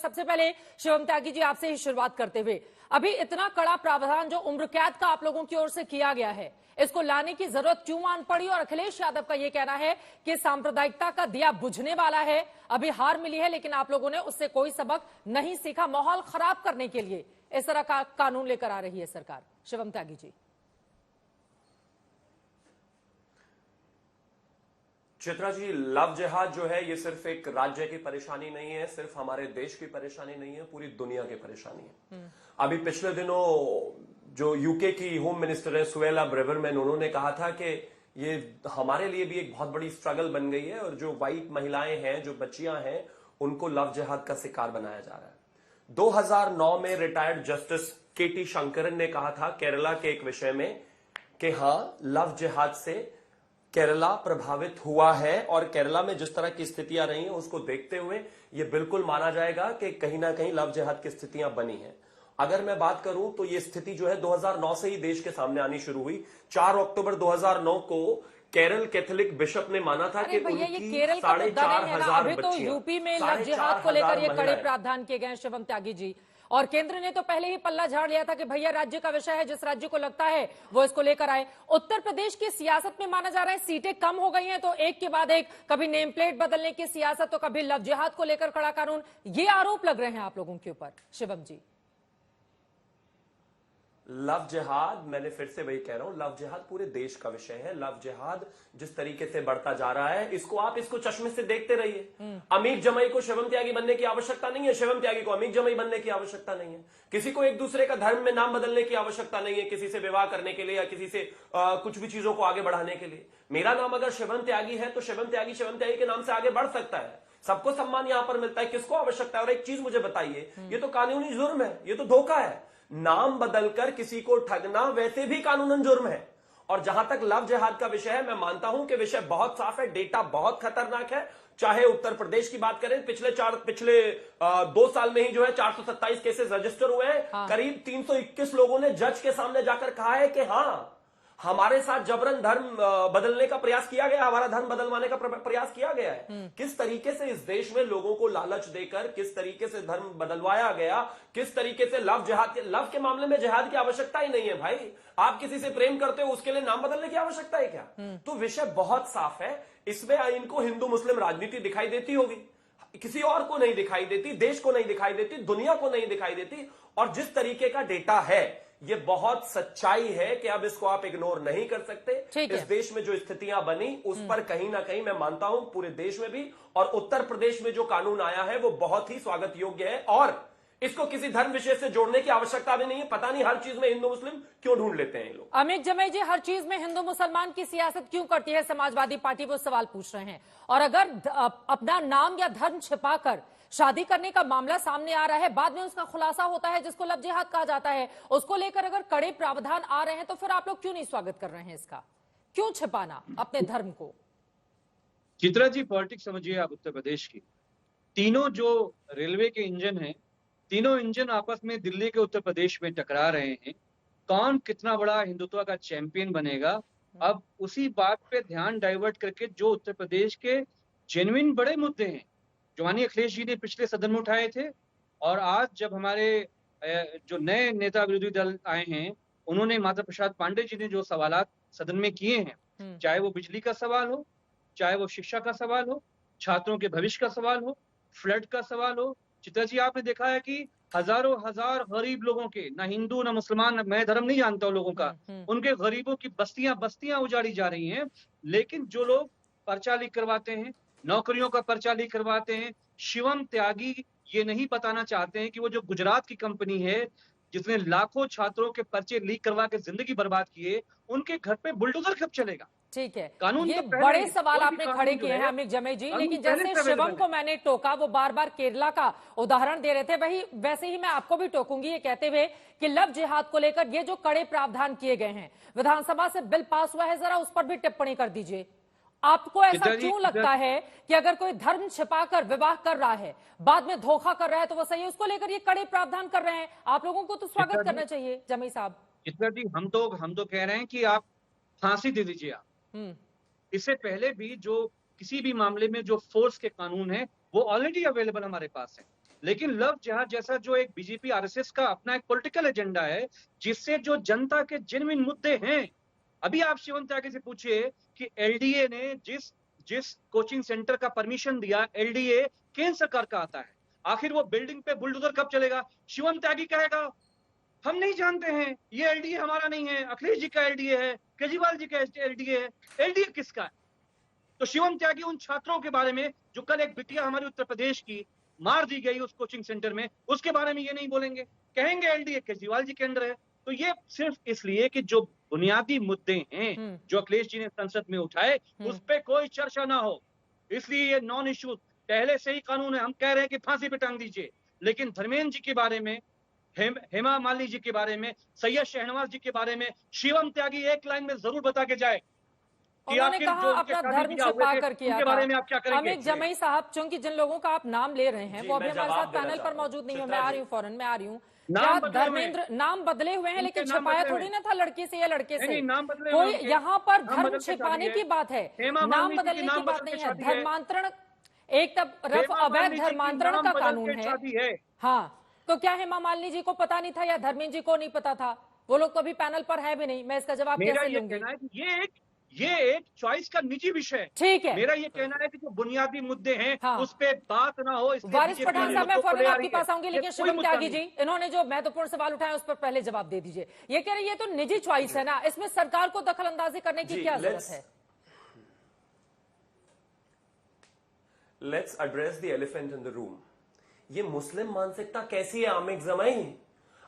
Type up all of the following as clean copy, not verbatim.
सबसे पहले शिवम त्यागी जी आपसे ही शुरुआत करते हुए, अभी इतना कड़ा प्रावधान जो उम्र कैद का आप लोगों की ओर से किया गया है, इसको लाने की जरूरत क्यों मान पड़ी? और अखिलेश यादव का यह कहना है कि सांप्रदायिकता का दिया बुझने वाला है, अभी हार मिली है लेकिन आप लोगों ने उससे कोई सबक नहीं सीखा, माहौल खराब करने के लिए इस तरह का कानून लेकर आ रही है सरकार। शिवम त्यागी जी। चित्रा जी, लव जिहाद जो है ये सिर्फ एक राज्य की परेशानी नहीं है, सिर्फ हमारे देश की परेशानी नहीं है, पूरी दुनिया की परेशानी है। अभी पिछले दिनों जो यूके की होम मिनिस्टर है सुएला ब्रेवरमैन, उन्होंने कहा था कि ये हमारे लिए भी एक बहुत बड़ी स्ट्रगल बन गई है और जो वाइट महिलाएं हैं, जो बच्चियां हैं, उनको लव जिहाद का शिकार बनाया जा रहा है। 2009 में रिटायर्ड जस्टिस केटी शंकरन ने कहा था केरला के एक विषय में कि हां, लव जिहाद से केरला प्रभावित हुआ है और केरला में जिस तरह की स्थितियां रही हैं उसको देखते हुए यह बिल्कुल माना जाएगा कि कहीं ना कहीं लव जिहाद की स्थितियां बनी हैं। अगर मैं बात करूं तो यह स्थिति जो है 2009 से ही देश के सामने आनी शुरू हुई। 4 अक्टूबर 2009 को केरल कैथोलिक बिशप ने माना था कि उनकी 4,500 तो यूपी में लव जिहाद को लेकर ये कड़े प्रावधान किए गए। शिवम त्यागी जी, और केंद्र ने तो पहले ही पल्ला झाड़ लिया था कि भैया राज्य का विषय है, जिस राज्य को लगता है वो इसको लेकर आए। उत्तर प्रदेश की सियासत में माना जा रहा है सीटें कम हो गई हैं तो एक के बाद एक, कभी नेम प्लेट बदलने की सियासत तो कभी लव जिहाद को लेकर कड़ा कानून, ये आरोप लग रहे हैं आप लोगों के ऊपर। शिवम जी, लव जिहाद, मैंने फिर से वही कह रहा हूं, लव जिहाद पूरे देश का विषय है। लव जिहाद जिस तरीके से बढ़ता जा रहा है इसको चश्मे से देखते रहिए। अमीर जमाई को शिवम त्यागी बनने की आवश्यकता नहीं है, शिवम त्यागी को अमीर जमाई बनने की आवश्यकता नहीं है। किसी को एक दूसरे का धर्म में नाम बदलने की आवश्यकता नहीं है, किसी से विवाह करने के लिए या किसी से कुछ भी चीजों को आगे बढ़ाने के लिए। मेरा नाम अगर शिवम त्यागी है तो शिवम त्यागी के नाम से आगे बढ़ सकता है। सबको सम्मान यहां पर मिलता है, किसको आवश्यकता है? और एक चीज मुझे बताइए, ये तो कानूनी जुर्म है, ये तो धोखा है। नाम बदलकर किसी को ठगना वैसे भी कानूनन जुर्म है। और जहां तक लव जिहाद का विषय है, मैं मानता हूं कि विषय बहुत साफ है, डेटा बहुत खतरनाक है। चाहे उत्तर प्रदेश की बात करें, पिछले 2 साल में ही जो है 427 केसेस रजिस्टर हुए हैं। हाँ। करीब 321 लोगों ने जज के सामने जाकर कहा है कि हां, हमारे साथ जबरन धर्म बदलने का प्रयास किया गया, हमारा धर्म बदलवाने का प्रयास किया गया है। किस तरीके से इस देश में लोगों को लालच देकर किस तरीके से धर्म बदलवाया गया, किस तरीके से लव के मामले में जिहाद की आवश्यकता ही नहीं है भाई। आप किसी से प्रेम करते हो, उसके लिए नाम बदलने की आवश्यकता है क्या? तो विषय बहुत साफ है। इसमें इनको हिंदू मुस्लिम राजनीति दिखाई देती होगी, किसी और को नहीं दिखाई देती, देश को नहीं दिखाई देती, दुनिया को नहीं दिखाई देती। और जिस तरीके का डेटा है ये बहुत सच्चाई है कि अब इसको आप इग्नोर नहीं कर सकते। इस देश में जो स्थितियां बनी उस पर कहीं ना कहीं मैं मानता हूं पूरे देश में भी, और उत्तर प्रदेश में जो कानून आया है वो बहुत ही स्वागत योग्य है और इसको किसी धर्म विषय से जोड़ने की आवश्यकता भी नहीं है। पता नहीं हर चीज में हिंदू मुस्लिम क्यों ढूंढ लेते हैं लोग। अमित जमाई जी, हर चीज में हिंदू मुसलमान की सियासत क्यों करती है समाजवादी पार्टी? वो सवाल पूछ रहे हैं। और अगर अपना नाम या धर्म छिपाकर शादी करने का मामला सामने आ रहा है, बाद में उसका खुलासा होता है जिसको लव जिहाद कहा जाता है, उसको लेकर अगर कड़े प्रावधान आ रहे हैं तो फिर आप लोग क्यों नहीं स्वागत कर रहे हैं इसका? क्यों छिपाना अपने धर्म को? चित्रा जी, पॉलिटिक्स समझिए आप उत्तर प्रदेश की। तीनों जो रेलवे के इंजन हैं, तीनों इंजन आपस में दिल्ली के उत्तर प्रदेश में टकरा रहे हैं। कौन कितना बड़ा हिंदुत्व का चैंपियन बनेगा, अब उसी बात पे ध्यान डाइवर्ट करके जो उत्तर प्रदेश के जेन्युइन बड़े मुद्दे हैं जो माननीय अखिलेश जी ने पिछले सदन में उठाए थे, और आज जब हमारे जो नए नेता विरोधी दल आए हैं उन्होंने माता प्रसाद पांडे जी ने जो सवालात सदन में किए हैं, चाहे वो बिजली का सवाल हो, चाहे वो शिक्षा का सवाल हो, छात्रों के भविष्य का सवाल हो, फ्लड का सवाल हो। चित्रा जी, आपने देखा है कि हजारों हजार गरीब लोगों के, ना हिंदू ना मुसलमान, मैं धर्म नहीं जानता हूं लोगों का, उनके गरीबों की बस्तियां उजाड़ी जा रही हैं। लेकिन जो लोग पर्चा लीक करवाते हैं, नौकरियों का पर्चा लीक करवाते हैं, शिवम त्यागी ये नहीं बताना चाहते हैं कि वो जो गुजरात की कंपनी है जिसने लाखों छात्रों के पर्चे लीक करवा के जिंदगी बर्बाद किए, उनके घर पे बुलडोजर कब चलेगा? ठीक है, कानून ये तो बड़े सवाल आपने खड़े किए हैं अमित जमाई जी, लेकिन जैसे शिवम को मैंने टोका, वो बार बार केरला का उदाहरण दे रहे थे, वही वैसे ही मैं आपको भी टोकूंगी ये कहते हुए कि लव जिहाद को लेकर ये जो कड़े प्रावधान किए गए हैं, विधानसभा से बिल पास हुआ है, जरा उस पर भी टिप्पणी कर दीजिए। आपको ऐसा क्यों लगता है कि अगर कोई धर्म छिपाकर विवाह कर रहा है, बाद में धोखा कर रहा है तो वो सही है, उसको लेकर ये कड़े प्रावधान कर रहे हैं? आप लोगों को तो स्वागत करना चाहिए जमाई साहब। चित्रा जी, हम तो कह रहे हैं कि आप फांसी दे दीजिए। आप इससे पहले भी जो किसी भी मामले में जो फोर्स के कानून है वो ऑलरेडी अवेलेबल हमारे पास है। लेकिन लव जिहाद जैसा जो एक बीजेपी आरएसएस का अपना एक पॉलिटिकल एजेंडा है, जिससे जो जनता के जेन्युइन मुद्दे हैं, अभी आप शिवम त्यागी से पूछिए कि एलडीए ने जिस कोचिंग सेंटर का परमिशन दिया, एलडीए केंद्र सरकार का आता है, आखिर वो बिल्डिंग पे बुलडोजर कब चलेगा? शिवम त्यागी कहेगा हम नहीं जानते हैं, ये एलडीए हमारा नहीं है, अखिलेश जी का एलडीए है, केजरीवाल जी का एलडीए है। एलडीए किसका है? तो शिवम त्यागी उन छात्रों के बारे में जो कल एक बिटिया हमारे उत्तर प्रदेश की मार दी गई उस कोचिंग सेंटर में, उसके बारे में ये नहीं बोलेंगे, कहेंगे एलडीए केजरीवाल जी के अंडर है। तो ये सिर्फ इसलिए कि जो बुनियादी मुद्दे हैं जो अखिलेश जी ने संसद में उठाए, उस पर कोई चर्चा ना हो, इसलिए ये नॉन इश्यू पहले से ही कानून है। हम कह रहे हैं कि फांसी पे टांग दीजिए, लेकिन धर्मेंद्र जी के बारे में, हेमा मालिनी जी के बारे में, सैयद शहनवाज जी के बारे में शिवम त्यागी एक लाइन में जरूर बता के जाए। उन्होंने कहा अपना धर्म छिपा कर किया था। बारे में आप क्या करेंगे? अमित जमई साहब, चूंकि जिन लोगों का आप नाम ले रहे हैं वो अभी हमारे साथ पैनल पर मौजूद नहीं है, मैं आ रही हूँ फौरन, मैं आ रही हूँ। क्या धर्मेंद्र नाम बदले हुए हैं, लेकिन छिपाया थोड़ी ना था लड़की से या लड़के से। कोई यहाँ पर धर्म छिपाने की बात है, नाम बदलने की बात नहीं है। धर्मांतरण एक तरफ अवैध धर्मांतरण का कानून है। हाँ, तो क्या हेमा मालिनी जी को पता नहीं था या धर्मेंद्र जी को नहीं पता था? वो लोग तो अभी पैनल पर है भी नहीं, मैं इसका जवाब कैसे लूंगी? ये एक चॉइस का निजी विषय है। ठीक है, मेरा ये कहना है कि जो बुनियादी मुद्दे हैं हाँ, उस पे बात ना हो। वारिस पठान साहब, मैं फौरन आपके पास आऊंगी, लेकिन शिवम त्यागी जी, इन्होंने जो महत्वपूर्ण सवाल उठाया उस पर पहले जवाब दे दीजिए। ये कह रही है तो निजी चॉइस है ना, इसमें सरकार को दखल अंदाजी करने की क्या जरूरत है? Let's address the elephant in the room. ये मुस्लिम मानसिकता कैसी है आमिर जमाई?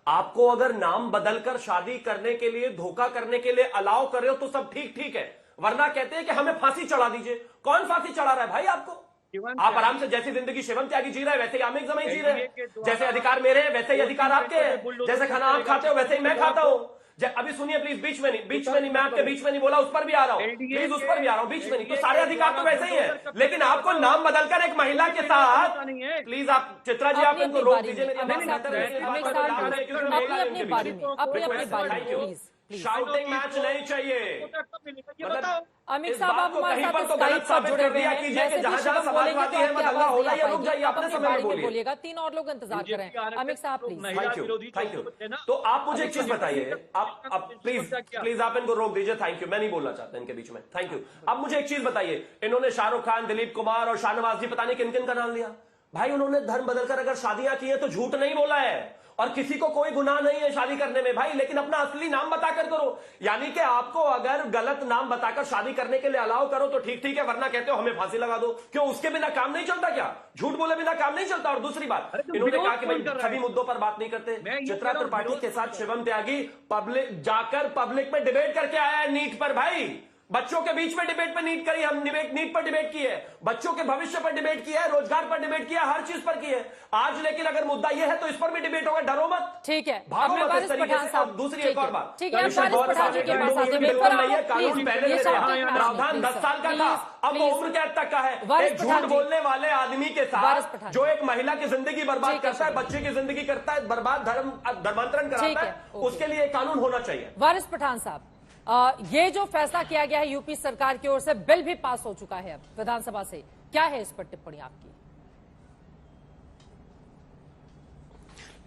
आपको अगर नाम बदलकर शादी करने के लिए, धोखा करने के लिए अलाउ कर रहे हो तो सब ठीक ठीक है, वरना कहते हैं कि हमें फांसी चढ़ा दीजिए। कौन फांसी चढ़ा रहा है भाई आपको? आप आराम से जैसी जिंदगी शिवम त्यागी जी रहे हैं वैसे ही आमिर जमाई जी रहे हैं। जैसे अधिकार मेरे हैं वैसे ही अधिकार आपके हैं। जैसे खाना आप खाते हो वैसे ही मैं खाता हूं। अभी सुनिए प्लीज, बीच में नहीं, मैं आपके बीच में नहीं बोला, उस पर भी आ रहा हूं, प्लीज उस पर भी आ रहा हूं, बीच में नहीं। तो सारे अधिकार तो वैसे ही है, लेकिन आपको नाम बदलकर एक महिला के साथ, प्लीज आप चित्रा जी आप इनको रोक दीजिए। शाउटिंग मैच नहीं चाहिए। अमित साहब, आप हमारे साथ तो गलत साबित कर दिया कीजिए कि जहां जहां समाजवादी है मतलब हो जाइए, रुक जाइए, अपने समय में बोलिएगा। 3 और लोग इंतजार कर रहे हैं। अमित साहब प्लीज। Thank you. तो आप मुझे एक चीज बताइए, आप प्लीज आप इनको रोक दीजिए। थैंक यू, मैं नहीं बोलना चाहता इनके बीच में, थैंक यू। आप मुझे एक चीज बताइए, इन्होंने शाहरुख खान, दिलीप कुमार और शाहनवाज जी पता नहीं किन किन का नाम लिया। भाई उन्होंने धर्म बदलकर अगर शादियां की है तो झूठ नहीं बोला है, और किसी को कोई गुनाह नहीं है शादी करने में भाई, लेकिन अपना असली नाम बताकर करो। यानी कि आपको अगर गलत नाम बताकर शादी करने के लिए अलाउ करो तो ठीक ठीक है, वरना कहते हो हमें फांसी लगा दो। क्यों, उसके बिना काम नहीं चलता क्या? झूठ बोले बिना काम नहीं चलता। और दूसरी बात, इन्होंने कहा कि भाई सभी मुद्दों पर बात नहीं करते। चित्रा त्रिपाठी के साथ शिवम त्यागी पब्लिक में डिबेट करके आया है नीट पर। भाई बच्चों के बीच में डिबेट पर नीट करी, हम नीट पर डिबेट की है, बच्चों के भविष्य पर डिबेट किया है, रोजगार पर डिबेट किया, हर चीज पर की है आज। लेकिन अगर मुद्दा यह है तो इस पर भी डिबेट होगा, डरो मत, ठीक है। भागो मत इस तरीके से। अब दूसरी एक और बात, ठीक है, कानून पहले प्रावधान 10 साल का था, अब वो उम्र कैद तक का है। एक झूठ बोलने वाले आदमी के साथ जो एक महिला की जिंदगी बर्बाद करता है, बच्चे की जिंदगी करता है बर्बाद, धर्मांतरण कराता है, उसके लिए कानून होना चाहिए। वारिस पठान साहब, ये जो फैसला किया गया है यूपी सरकार की ओर से, बिल भी पास हो चुका है अब विधानसभा से, क्या है इस पर टिप्पणी आपकी?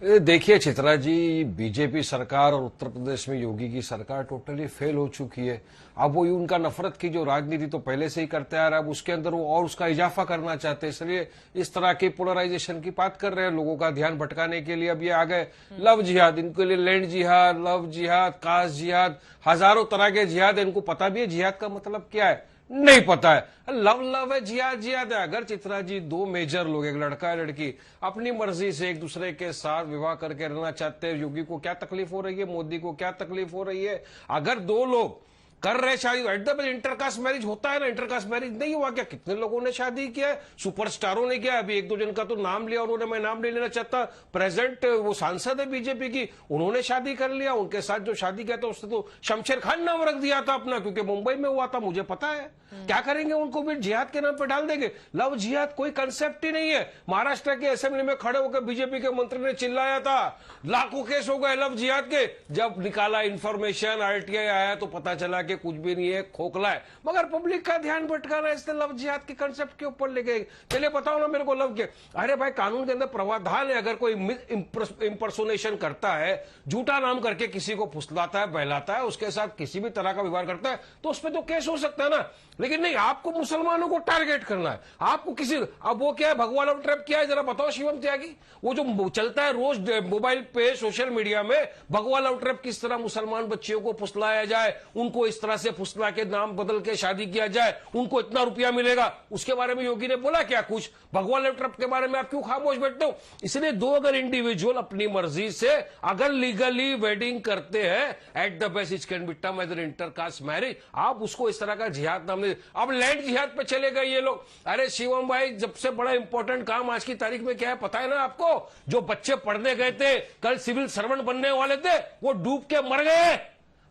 देखिए चित्रा जी, बीजेपी सरकार और उत्तर प्रदेश में योगी की सरकार टोटली फेल हो चुकी है। अब वो उनका नफरत की जो राजनीति तो पहले से ही करते आ रहा है, अब उसके अंदर वो और उसका इजाफा करना चाहते हैं, इसलिए इस तरह की पोलराइजेशन की बात कर रहे हैं, लोगों का ध्यान भटकाने के लिए। अब ये आ गए लव जिहाद, इनके लिए लैंड जिहाद, लव जिहाद, कास्ट जिहाद, हजारों तरह के जिहाद है। इनको पता भी है जिहाद का मतलब क्या है? नहीं पता है। लव है, जिहाद है। अगर चित्रा जी 2 मेजर लोग, एक लड़का है लड़की, अपनी मर्जी से एक दूसरे के साथ विवाह करके रहना चाहते हैं, योगी को क्या तकलीफ हो रही है, मोदी को क्या तकलीफ हो रही है? अगर 2 लोग कर रहे शादी, eight the best intercaste marriage होता है ना, इंटरकास्ट मैरिज नहीं हुआ क्या? कितने लोगों ने शादी किया है, सुपरस्टारों ने किया। अभी 1-2 जन का तो नाम लिया उन्होंने, मैं नाम नहीं लेना चाहता, प्रेजेंट वो सांसद है बीजेपी की, उन्होंने शादी कर लिया। उनके साथ जो शादी किया था उसने तो शमशेर खान नाम रख दिया था अपना, क्योंकि मुंबई में हुआ था, मुझे पता है। क्या करेंगे उनको भी जिहाद के नाम पे डाल देंगे? लव जिहाद कोई कंसेप्ट ही नहीं है। महाराष्ट्र के असेंबली में खड़े होकर बीजेपी के मंत्री ने चिल्लाया था, लाखों केस हो गए लव जिहाद के। जब निकाला इंफॉर्मेशन, आरटीआई आया तो पता चला के कुछ भी नहीं है, खोखला है, मगर पब्लिक का ध्यान भटकाना इसलिए लव जिहाद के कंसेप्ट के ऊपर ले गए। चलिए बताओ ना मेरे को लव के, अरे भाई कानून के अंदर प्रावधान है, अगर कोई इंपर्सोनेशन करता है, झूठा नाम करके किसी को फुसलाता है, बहलाता है, उसके साथ किसी भी तरह का व्यवहार करता है, तो उस पर तो केस हो सकता है ना। लेकिन नहीं, आपको मुसलमानों को टारगेट करना है, आपको किसी, अब वो क्या है, भगवा लव ट्रैप क्या है जरा बताओ शिवम त्यागी। वो जो चलता है रोज मोबाइल पे सोशल मीडिया में, भगवा लव ट्रैप, किस तरह मुसलमान बच्चियों को फुसलाया जाए, उनको इस तरह से फुसला के नाम बदल के शादी किया जाए, उनको इतना रुपया मिलेगा, उसके बारे में योगी ने बोला क्या कुछ? भगवा लव ट्रैप के बारे में आप क्यों खामोश बैठते हो? इसलिए दो अगर इंडिविजुअल अपनी मर्जी से अगर लीगली वेडिंग करते हैं, at the best it can be term as an intercaste marriage, आप उसको इस तरह का जिहाद नाम। अब लैंड जिहाद पे चले गए ये लोग। अरे शिवम भाई, सबसे बड़ा इंपॉर्टेंट काम आज की तारीख में क्या है पता है ना आपको? जो बच्चे पढ़ने गए थे, कल सिविल सर्वेंट बनने वाले थे, वो डूब के मर गए।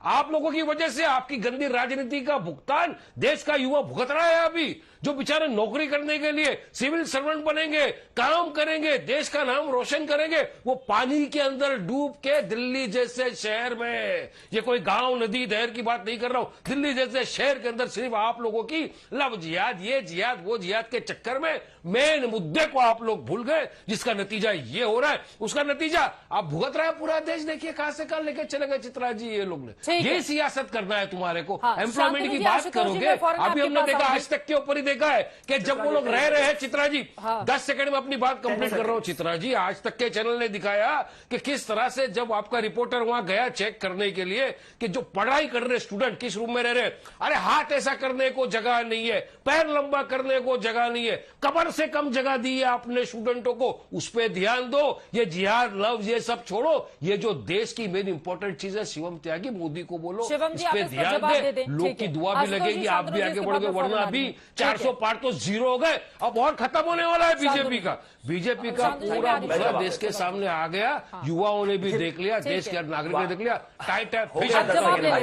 आप लोगों की वजह से, आपकी गंदी राजनीति का भुगतान देश का युवा भुगत रहा है अभी। जो बेचारे नौकरी करने के लिए सिविल सर्वेंट बनेंगे, काम करेंगे, देश का नाम रोशन करेंगे, वो पानी के अंदर डूब के, दिल्ली जैसे शहर में, ये कोई गांव नदी नहर की बात नहीं कर रहा हूं, दिल्ली जैसे शहर के अंदर सिर्फ आप लोगों की लव जिहाद, ये जिहाद वो जिहाद के चक्कर में मेन मुद्दे को आप लोग भूल गए, जिसका नतीजा ये हो रहा है। उसका नतीजा आप भुगत रहा है पूरा देश। देखिए कहां से कहां लेके चले गए चित्रा जी ये लोग ने। ये सियासत करना है तुम्हारे को। एम्प्लॉयमेंट की बात करोगे, अभी हमने देखा आज तक के ऊपर ही देखा है कि जब वो लोग रह रहे हैं, चित्रा जी 10 सेकंड में अपनी बात कंप्लीट कर रहा हूं चित्रा जी, आज तक के चैनल ने दिखाया कि किस तरह से जब आपका रिपोर्टर वहां गया चेक करने के लिए कि जो पढ़ाई कर रहे स्टूडेंट किस रूम में रह रहे, अरे हाथ ऐसा करने को जगह नहीं है, पैर लंबा करने को जगह नहीं है, कमर से कम जगह दी है आपने स्टूडेंटों को, उस पर ध्यान दो। ये जिहाद लव ये सब छोड़ो, ये जो देश की मेन इंपॉर्टेंट चीज है शिवम त्यागी, मोदी को बोलो इस पे ध्यान दे, लोग की दुआ भी लगेगी, आप भी आगे बढ़ोगे, वरना अभी 400 पार तो जीरो हो गए, अब और खत्म होने वाला है बीजेपी का। बीजेपी का पूरा मुद्दा देश के सामने आ गया, युवाओं ने भी देख लिया, देश के नागरिक ने देख लिया। टाइट है,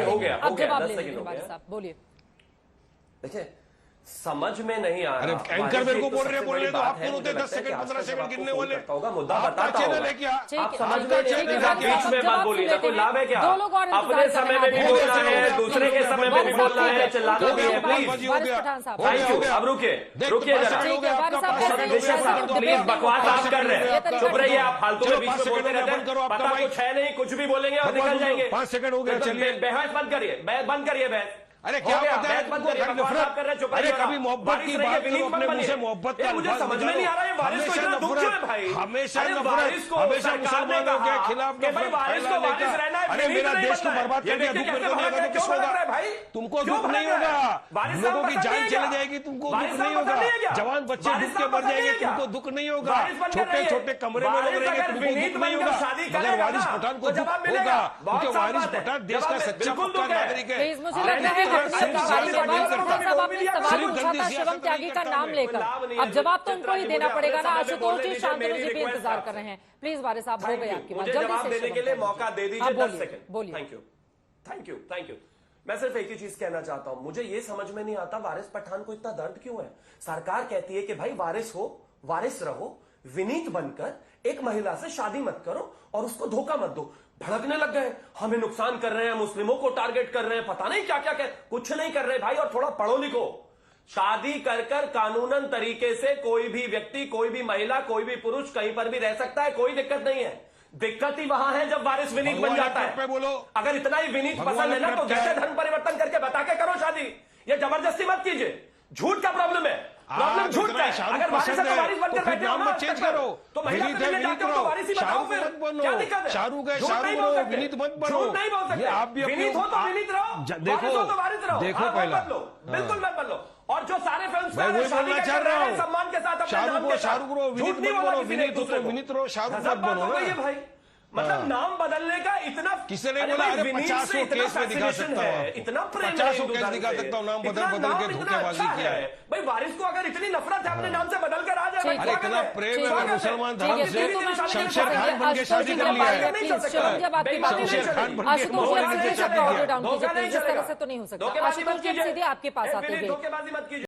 हो गया, बोलिए। देखिए समझ में नहीं आ रहा। अरे एंकर मेरे को बोल रहे तो आप कौन होते 10 सेकंड 15 सेकंड गिनने वाले? होगा मुद्दा बताता चैनल है क्या? आप समझ में बीच में बात बोलिए ना, कोई लाभ है क्या? अपने समय में भी बोलना है, दूसरे के समय में भी बोलना है, चिल्लाना भी है, प्लीज। Thank you. अब रुकिए जरा, प्लीज बकवास आप कर रहे हैं, चुप रहिए आप, फालतू में बीच में बोलते रहते हैं, पता कुछ है नहीं, कुछ भी बोलेंगे और निकल जाएंगे। 5 सेकंड हो गया, चलिए बहस बंद करिए, बंद करिए बहस। अरे क्या पता है तुमको नफरत? अरे कभी मोहब्बत की बात करो, अपने मुंह से मोहब्बत का मुझे समझ में नहीं आ रहा है, बारिश को इतना दुख क्यों है भाई? हमेशा नफरत, हमेशा मुसलमानों के खिलाफ नफरत फैलाने का। अरे मेरा देश को बर्बाद कर दिया, दुख मेरे को नहीं होगा तो किसको होगा? तुमको दुख नहीं होगा, लोगों की जान चली जाएगी, तुमको दुख नहीं होगा, जवान बच्चे डूब के मर जाएंगे, तुमको दुख नहीं होगा, छोटे छोटे कमरे में लोग रहेंगे, तुमको दुख नहीं होगा, मगर वारिस पठान को दुख होगा, क्योंकि वारिस पठान देश का सच्चा पक्का नागरिक है। शिवम त्यागी का नाम लेकर अब जवाब तो उनको ही देना पड़ेगा ना। आशुतोष जी, शांतनु जी भी इंतजार कर रहे हैं। प्लीज वारिस साहब, हो गई आपकी बात, जवाब देने के लिए मौका दे दीजिए 10 सेकंड। बोलिए। Thank you. मैं सिर्फ एक ही चीज कहना चाहता हूं, मुझे ये समझ में नहीं आता वारिस पठान को इतना दर्द क्यों है। सरकार कहती है कि भाई वारिस हो, वारिस रहो, विनीत बनकर एक महिला से शादी मत करो और उसको धोखा मत दो। भड़कने लग गए, हमें नुकसान कर रहे हैं, मुस्लिमों को टारगेट कर रहे हैं, पता नहीं क्या क्या कुछ नहीं कर रहे भाई, और थोड़ा पढ़ो लिखो। शादी कर कानूनन तरीके से कोई भी व्यक्ति, कोई भी महिला, कोई भी पुरुष कहीं पर भी रह सकता है, कोई दिक्कत नहीं है। दिक्कत ही वहां है जब वारिस विनीत बन जाता है। बोलो, अगर इतना ही विनीत पसंद है ना तो जैसे धर्म परिवर्तन करके बता के करो शादी, ये जबरदस्ती मत कीजिए। झूठ का प्रॉब्लम है, प्रॉब्लम झूठ का है। अगर वारिस है तो वारिस बनकर बैठे हो ना, चेंज करो, तो महिला के लिए जाते हो तो वारिस ही बताओ, फिर क्या दिक्कत है? शाहरुख है, शाहरुख रहो, विनीत मत बनो। झूठ नहीं बोल सकते, आप भी विनीत हो तो विनीत रहो, वारिस हो तो वारिस रहो, देखो पहला बिल्कुल मत बदलो। और जो सारे फिल्म मैं वही बोलना चाह रहा हूँ, सम्मान के साथ शाहरुख रहो, विनीत मत बनो, विनीत रहो, शाहरुख मत बनो ना भाई। मतलब नाम बदलने का इतना किसी ने बोला, अरे 50 केस में दिखा सकता हूँ, इतना 50 केस दिखा सकता हूँ, नाम बदल के धोखेबाजी किया है भाई। वारिस को अगर इतनी नफरत है अपने नाम से बदल कर आ जाए, अरे इतना प्रेम है मुसलमान धर्म से, शमशेर खान बन के शादी कर लिया है, शमशेर खान बन के शादी किया। जिस तरह से तो नहीं हो सकता। आशुतोष जी सीधे आपके पास आते हुए,